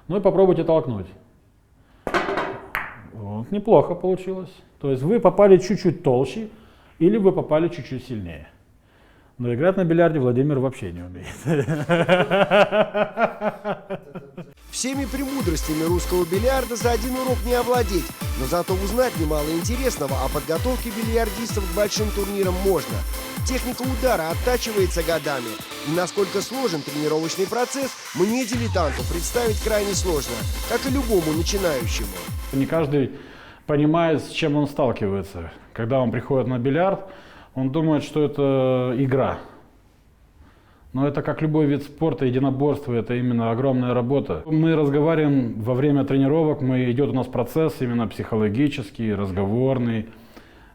Ну и попробуйте толкнуть. Вот, неплохо получилось. То есть вы попали чуть-чуть толще или вы попали чуть-чуть сильнее. Но играть на бильярде Владимир вообще не умеет. Всеми премудростями русского бильярда за один урок не овладеть, но зато узнать немало интересного о подготовке бильярдистов к большим турнирам можно. Техника удара оттачивается годами, и насколько сложен тренировочный процесс, мне, дилетанту, представить крайне сложно, как и любому начинающему. Не каждый понимает, с чем он сталкивается. Когда он приходит на бильярд, он думает, что это игра. Но это как любой вид спорта, единоборство, это именно огромная работа. Мы разговариваем во время тренировок, идет у нас процесс именно психологический, разговорный,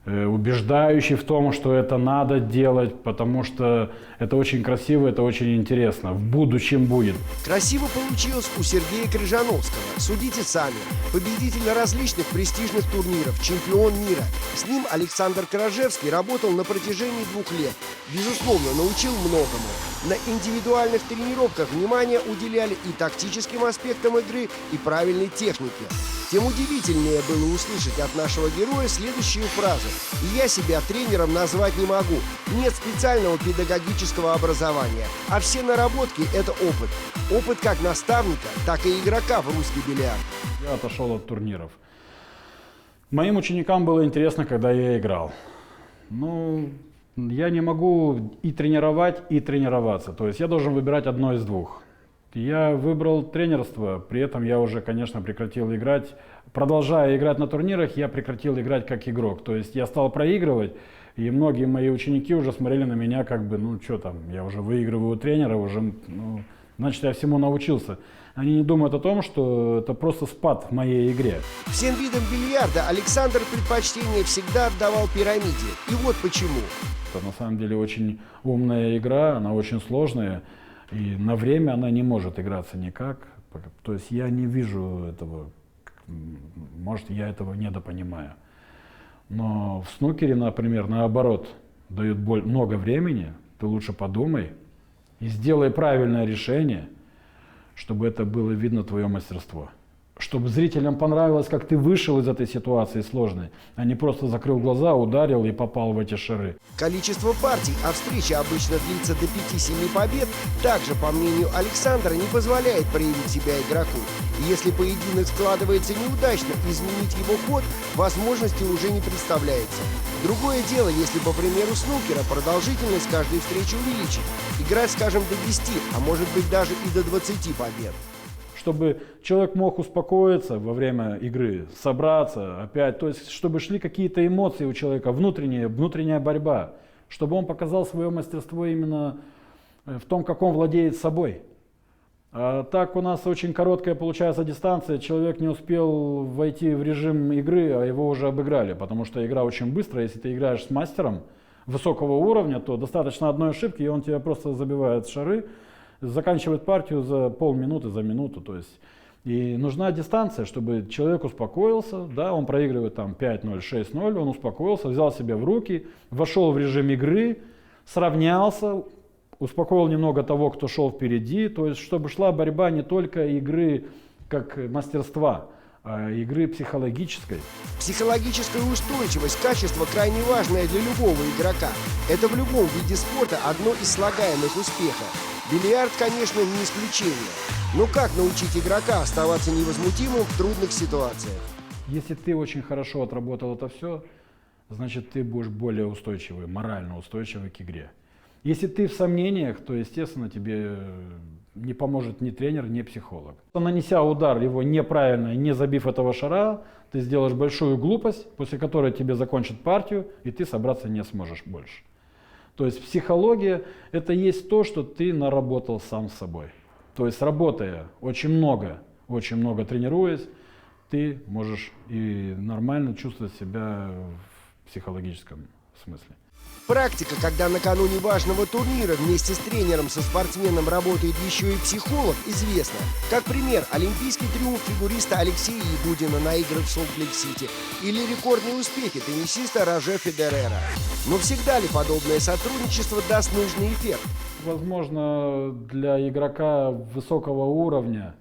убеждающий в том, что это надо делать, потому что это очень красиво, это очень интересно. В будущем будет. Красиво получилось у Сергея Крыжановского. Судите сами. Победитель различных престижных турниров, чемпион мира. С ним Александр Каражевский работал на протяжении 2 лет. Безусловно, научил многому. На индивидуальных тренировках внимание уделяли и тактическим аспектам игры, и правильной технике. Тем удивительнее было услышать от нашего героя следующую фразу: «И я себя тренером назвать не могу. Нет специального педагогического образования, а все наработки – это опыт. Опыт как наставника, так и игрока в русский бильярд». Я отошел от турниров. Моим ученикам было интересно, когда я играл. Ну, я не могу и тренировать, и тренироваться. То есть я должен выбирать одно из двух. Я выбрал тренерство, при этом я уже, конечно, прекратил играть. Продолжая играть на турнирах, я прекратил играть как игрок. То есть я стал проигрывать, и многие мои ученики уже смотрели на меня как бы, ну что там, я уже выигрываю у тренера, уже, ну, значит, я всему научился. Они не думают о том, что это просто спад в моей игре. Всем видам бильярда Александр предпочтение всегда отдавал пирамиде. И вот почему. Это на самом деле очень умная игра, она очень сложная. И на время она не может играться никак. То есть я не вижу этого, может, я этого недопонимаю. Но в снукере, например, наоборот, дают много времени, ты лучше подумай и сделай правильное решение, чтобы это было видно твое мастерство. Чтобы зрителям понравилось, как ты вышел из этой ситуации сложной, а не просто закрыл глаза, ударил и попал в эти шары. Количество партий, а встреча обычно длится до 5-7 побед, также, по мнению Александра, не позволяет проявить себя игроку. И если поединок складывается неудачно, изменить его ход возможности уже не представляется. Другое дело, если, по примеру снукера, продолжительность каждой встречи увеличить. Играть, скажем, до 10, а может быть даже и до 20 побед. Чтобы человек мог успокоиться во время игры, собраться опять, то есть чтобы шли какие-то эмоции у человека, внутренняя борьба, чтобы он показал свое мастерство именно в том, как он владеет собой. А так у нас очень короткая получается дистанция, человек не успел войти в режим игры, а его уже обыграли, потому что игра очень быстрая. Если ты играешь с мастером высокого уровня, то достаточно одной ошибки, и он тебя просто забивает шары, заканчивает партию за полминуты, за минуту. То есть, и нужна дистанция, чтобы человек успокоился, да, он проигрывает там 5-0, 6-0, он успокоился, взял себя в руки, вошел в режим игры, сравнялся, успокоил немного того, кто шел впереди, то есть чтобы шла борьба не только игры как мастерства, а игры психологической. Психологическая устойчивость – качество крайне важное для любого игрока. Это в любом виде спорта одно из слагаемых успеха. Бильярд, конечно, не исключение. Но как научить игрока оставаться невозмутимым в трудных ситуациях? Если ты очень хорошо отработал это все, значит ты будешь более устойчивый, морально устойчивый к игре. Если ты в сомнениях, то, естественно, тебе не поможет ни тренер, ни психолог. Нанеся удар его неправильно, не забив этого шара, ты сделаешь большую глупость, после которой тебе закончат партию, и ты собраться не сможешь больше. То есть психология – это есть то, что ты наработал сам с собой. То есть работая очень много тренируясь, ты можешь и нормально чувствовать себя в психологическом смысле. Практика, когда накануне важного турнира вместе с тренером со спортсменом работает еще и психолог, известна. Как пример, олимпийский триумф фигуриста Алексея Ягудина на играх в Солт-Лейк-Сити или рекордные успехи теннисиста Роже Федерера. Но всегда ли подобное сотрудничество даст нужный эффект? Возможно, для игрока высокого уровня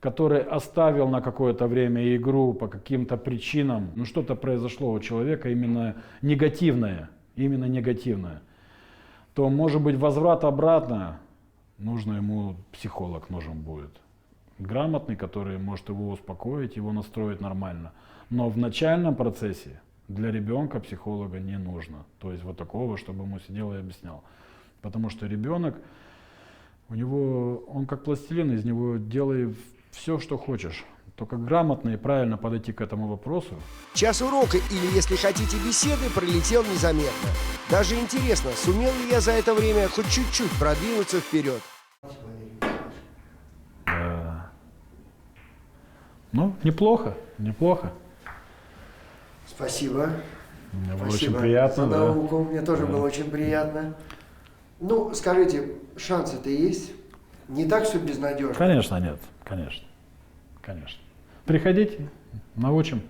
который оставил на какое-то время игру по каким-то причинам, ну что-то произошло у человека именно негативное, то может быть возврат обратно, нужно ему психолог нужен будет. Грамотный, который может его успокоить, его настроить нормально. Но в начальном процессе для ребенка психолога не нужно. То есть вот такого, чтобы ему сидел и объяснял. Потому что ребенок, он как пластилин, из него делай все, что хочешь. Только грамотно и правильно подойти к этому вопросу. Час урока или, если хотите, беседы пролетел незаметно. Даже интересно, сумел ли я за это время хоть чуть-чуть продвинуться вперед. Ну, неплохо. Спасибо. Мне было Спасибо очень приятно. за Да. науку. Мне тоже было очень приятно. Ну, скажите, шансы-то есть? Не так все безнадежно? Конечно, нет. Конечно. Приходите, научим.